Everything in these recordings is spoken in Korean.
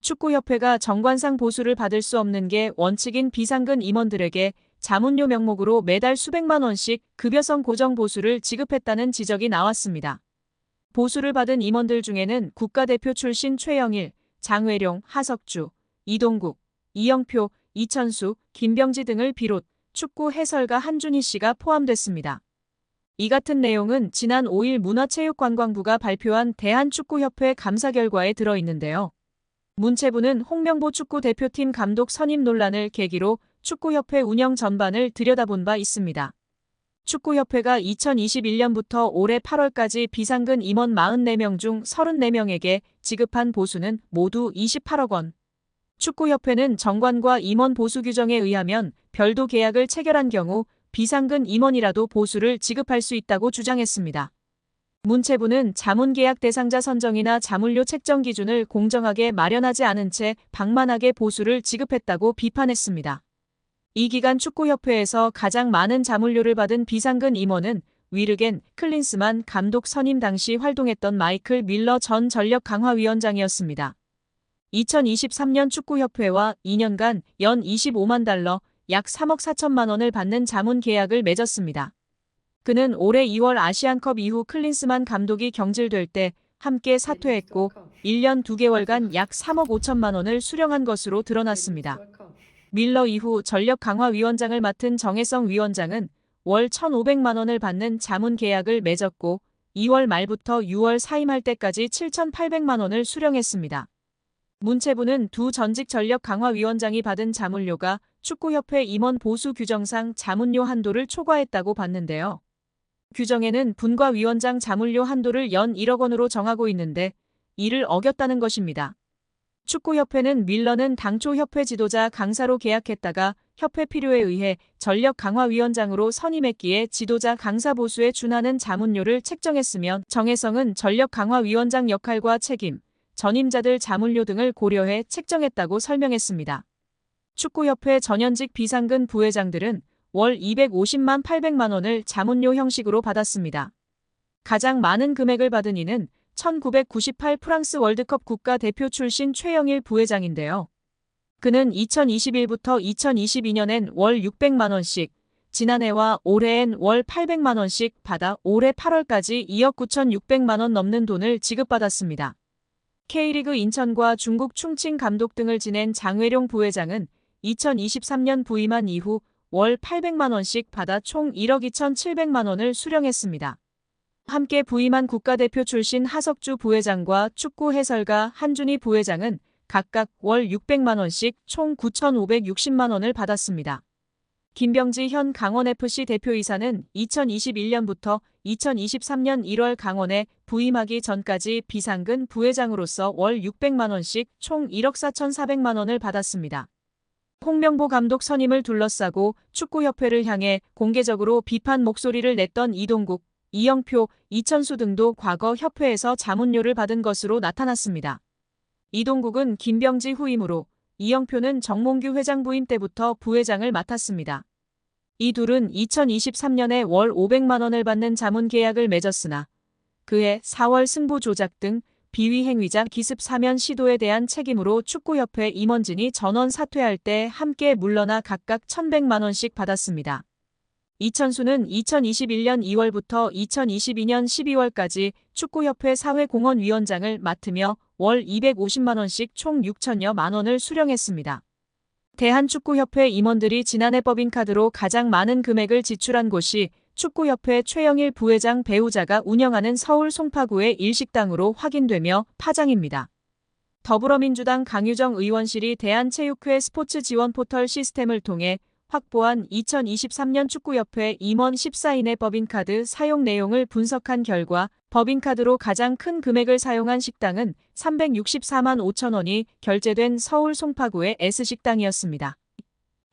축구협회가 정관상 보수를 받을 수 없는 게 원칙인 비상근 임원들에게 자문료 명목으로 매달 수백만 원씩 급여성 고정 보수를 지급했다는 지적이 나왔습니다. 보수를 받은 임원들 중에는 국가대표 출신 최영일, 장회룡, 하석주, 이동국, 이영표, 이천수, 김병지 등을 비롯 축구 해설가 한준희 씨가 포함됐습니다. 이 같은 내용은 지난 5일 문화체육관광부가 발표한 대한축구협회 감사 결과에 들어있는데요. 문체부는 홍명보 축구대표팀 감독 선임 논란을 계기로 축구협회 운영 전반을 들여다본 바 있습니다. 축구협회가 2021년부터 올해 8월까지 비상근 임원 44명 중 34명에게 지급한 보수는 모두 28억 원. 축구협회는 정관과 임원 보수 규정에 의하면 별도 계약을 체결한 경우 비상근 임원이라도 보수를 지급할 수 있다고 주장했습니다. 문체부는 자문계약 대상자 선정이나 자문료 책정 기준을 공정하게 마련하지 않은 채 방만하게 보수를 지급했다고 비판했습니다. 이 기간 축구협회에서 가장 많은 자문료를 받은 비상근 임원은 위르겐 클린스만 감독 선임 당시 활동했던 마이클 밀러 전 전력강화위원장이었습니다. 2023년 축구협회와 2년간 연 25만 달러, 약 3억 4천만 원을 받는 자문 계약을 맺었습니다. 그는 올해 2월 아시안컵 이후 클린스만 감독이 경질될 때 함께 사퇴했고 1년 2개월간 약 3억 5천만 원을 수령한 것으로 드러났습니다. 밀러 이후 전력강화위원장을 맡은 정혜성 위원장은 월 1,500만 원을 받는 자문 계약을 맺었고 2월 말부터 6월 사임할 때까지 7,800만 원을 수령했습니다. 문체부는 두 전직 전력강화위원장이 받은 자문료가 축구협회 임원 보수 규정상 자문료 한도를 초과했다고 봤는데요. 규정에는 분과위원장 자문료 한도를 연 1억 원으로 정하고 있는데 이를 어겼다는 것입니다. 축구협회는 밀러는 당초 협회 지도자 강사로 계약했다가 협회 필요에 의해 전력강화위원장으로 선임했기에 지도자 강사 보수에 준하는 자문료를 책정했으며 정혜성은 전력강화위원장 역할과 책임, 전임자들 자문료 등을 고려해 책정했다고 설명했습니다. 축구협회 전현직 비상근 부회장들은 월 250만 800만 원을 자문료 형식으로 받았습니다. 가장 많은 금액을 받은 이는 1998 프랑스 월드컵 국가대표 출신 최영일 부회장인데요. 그는 2021부터 2022년엔 월 600만 원씩, 지난해와 올해엔 월 800만 원씩 받아 올해 8월까지 2억 9,600만 원 넘는 돈을 지급받았습니다. K리그 인천과 중국 충칭 감독 등을 지낸 장회룡 부회장은 2023년 부임한 이후 월 800만 원씩 받아 총 1억 2,700만 원을 수령했습니다. 함께 부임한 국가대표 출신 하석주 부회장과 축구 해설가 한준희 부회장은 각각 월 600만 원씩 총 9,560만 원을 받았습니다. 김병지 현 강원FC 대표이사는 2021년부터 2023년 1월 강원에 부임하기 전까지 비상근 부회장으로서 월 600만 원씩 총 1억 4,400만 원을 받았습니다. 홍명보 감독 선임을 둘러싸고 축구협회를 향해 공개적으로 비판 목소리를 냈던 이동국, 이영표, 이천수 등도 과거 협회에서 자문료를 받은 것으로 나타났습니다. 이동국은 김병지 후임으로, 이영표는 정몽규 회장 부임 때부터 부회장을 맡았습니다. 이 둘은 2023년에 월 500만 원을 받는 자문 계약을 맺었으나 그해 4월 승부 조작 등 비위 행위자 기습 사면 시도에 대한 책임으로 축구협회 임원진이 전원 사퇴할 때 함께 물러나 각각 1,100만 원씩 받았습니다. 이천수는 2021년 2월부터 2022년 12월까지 축구협회 사회공헌위원장을 맡으며 월 250만 원씩 총 6천여만 원을 수령했습니다. 대한축구협회 임원들이 지난해 법인카드로 가장 많은 금액을 지출한 곳이 축구협회 최영일 부회장 배우자가 운영하는 서울 송파구의 일식당으로 확인되며 파장입니다. 더불어민주당 강유정 의원실이 대한체육회 스포츠 지원 포털 시스템을 통해 확보한 2023년 축구협회 임원 14인의 법인카드 사용 내용을 분석한 결과 법인카드로 가장 큰 금액을 사용한 식당은 364만 5천 원이 결제된 서울 송파구의 S식당이었습니다.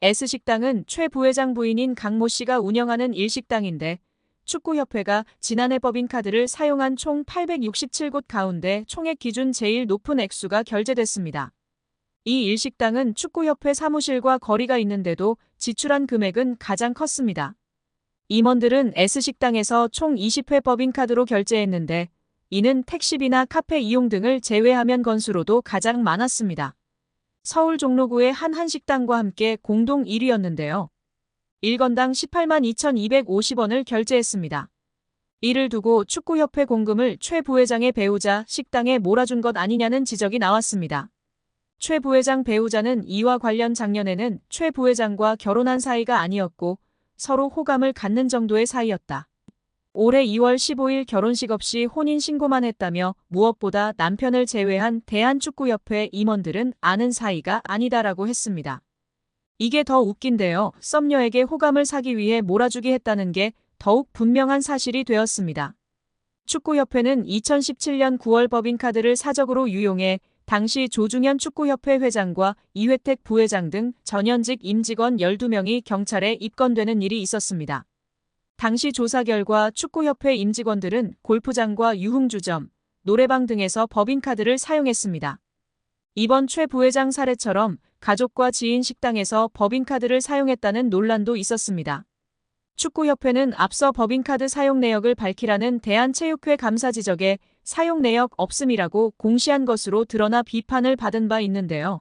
S식당은 최 부회장 부인인 강모 씨가 운영하는 일식당인데 축구협회가 지난해 법인카드를 사용한 총 867곳 가운데 총액 기준 제일 높은 액수가 결제됐습니다. 이 일식당은 축구협회 사무실과 거리가 있는데도 지출한 금액은 가장 컸습니다. 임원들은 S식당에서 총 20회 법인카드로 결제했는데 이는 택시비나 카페 이용 등을 제외하면 건수로도 가장 많았습니다. 서울 종로구의 한 한식당과 함께 공동 1위였는데요. 1건당 18만 2,250원을 결제했습니다. 이를 두고 축구협회 공금을 최 부회장의 배우자 식당에 몰아준 것 아니냐는 지적이 나왔습니다. 최 부회장 배우자는 이와 관련 작년에는 최 부회장과 결혼한 사이가 아니었고 서로 호감을 갖는 정도의 사이였다. 올해 2월 15일 결혼식 없이 혼인신고만 했다며 무엇보다 남편을 제외한 대한축구협회 임원들은 아는 사이가 아니다라고 했습니다. 이게 더 웃긴데요. 썸녀에게 호감을 사기 위해 몰아주기 했다는 게 더욱 분명한 사실이 되었습니다. 축구협회는 2017년 9월 법인카드를 사적으로 유용해 당시 조중현 축구협회 회장과 이회택 부회장 등 전현직 임직원 12명이 경찰에 입건되는 일이 있었습니다. 당시 조사 결과 축구협회 임직원들은 골프장과 유흥주점, 노래방 등에서 법인카드를 사용했습니다. 이번 최 부회장 사례처럼 가족과 지인 식당에서 법인카드를 사용했다는 논란도 있었습니다. 축구협회는 앞서 법인카드 사용 내역을 밝히라는 대한체육회 감사 지적에 사용 내역 없음이라고 공시한 것으로 드러나 비판을 받은 바 있는데요.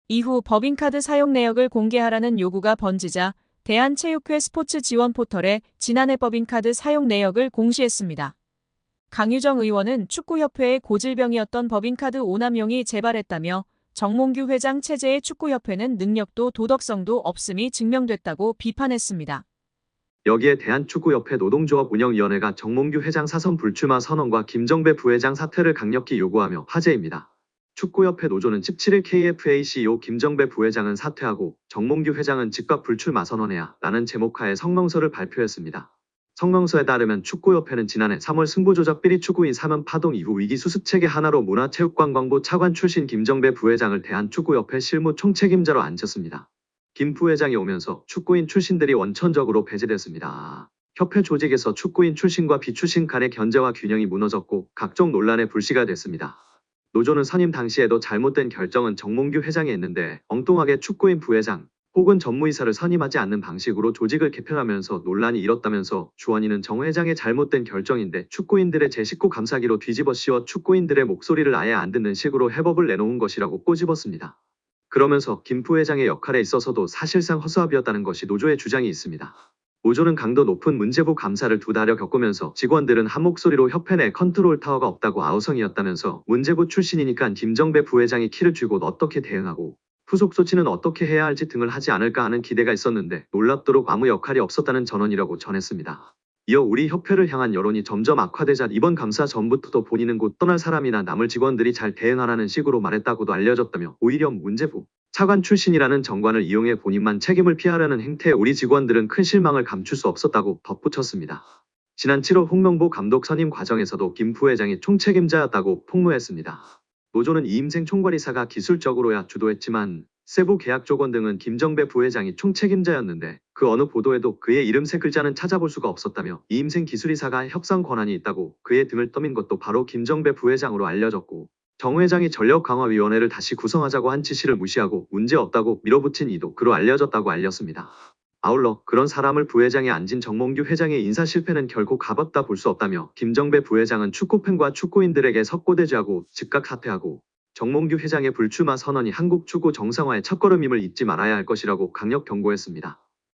이후 법인카드 사용 내역을 공개하라는 요구가 번지자 대한체육회 스포츠 지원 포털에 지난해 법인카드 사용 내역을 공시했습니다. 강유정 의원은 축구협회의 고질병이었던 법인카드 오남용이 재발했다며 정몽규 회장 체제의 축구협회는 능력도 도덕성도 없음이 증명됐다고 비판했습니다. 여기에 대한축구협회 노동조합 운영위원회가 정몽규 회장 사선 불출마 선언과 김정배 부회장 사퇴를 강력히 요구하며 화제입니다. 축구협회 노조는 17일 KFA CEO 김정배 부회장은 사퇴하고 정몽규 회장은 즉각 불출마 선언해야 라는 제목하에 성명서를 발표했습니다. 성명서에 따르면 축구협회는 지난해 3월 승부조작 비리 추구인 사면 파동 이후 위기 수습체계 하나로 문화체육관광부 차관 출신 김정배 부회장을 대한축구협회 실무 총책임자로 앉혔습니다. 김 부회장이 오면서 축구인 출신들이 원천적으로 배제됐습니다. 협회 조직에서 축구인 출신과 비출신 간의 견제와 균형이 무너졌고 각종 논란의 불씨가 됐습니다. 노조는 선임 당시에도 잘못된 결정은 정몽규 회장이 했는데 엉뚱하게 축구인 부회장 혹은 전무이사를 선임하지 않는 방식으로 조직을 개편하면서 논란이 일었다면서 주원이는 정 회장의 잘못된 결정인데 축구인들의 제19 감사기로 뒤집어 씌워 축구인들의 목소리를 아예 안 듣는 식으로 해법을 내놓은 것이라고 꼬집었습니다. 그러면서 김 부회장의 역할에 있어서도 사실상 허수아비였다는 것이 노조의 주장이 있습니다. 노조는 강도 높은 문제부 감사를 2달여 겪으면서 직원들은 한 목소리로 협회 내 컨트롤 타워가 없다고 아우성이었다면서 문제부 출신이니까 김정배 부회장이 키를 쥐고 어떻게 대응하고 후속 조치는 어떻게 해야 할지 등을 하지 않을까 하는 기대가 있었는데 놀랍도록 아무 역할이 없었다는 전언이라고 전했습니다. 이어 우리 협회를 향한 여론이 점점 악화되자 이번 감사 전부터도 본인은 곧 떠날 사람이나 남을 직원들이 잘 대응하라는 식으로 말했다고도 알려졌다며 오히려 문제부 차관 출신이라는 정관을 이용해 본인만 책임을 피하려는 행태에 우리 직원들은 큰 실망을 감출 수 없었다고 덧붙였습니다. 지난 7월 홍명보 감독 선임 과정에서도 김 부회장이 총책임자였다고 폭로했습니다. 노조는 이임생 총괄이사가 기술적으로야 주도했지만 세부 계약 조건 등은 김정배 부회장이 총책임자였는데 그 어느 보도에도 그의 이름 세 글자는 찾아볼 수가 없었다며 이임생 기술이사가 협상 권한이 있다고 그의 등을 떠민 것도 바로 김정배 부회장으로 알려졌고 정 회장이 전력강화위원회를 다시 구성하자고 한 지시를 무시하고 문제없다고 밀어붙인 이도 그로 알려졌다고 알렸습니다. 아울러 그런 사람을 부회장에 앉힌 정몽규 회장의 인사 실패는 결코 가볍다 볼 수 없다며 김정배 부회장은 축구팬과 축구인들에게 석고대죄하고 즉각 사퇴하고 정몽규 회장의 불출마 선언이 한국 축구 정상화의 첫걸음임을 잊지 말아야 할 것이라고 강력 경고했습니다.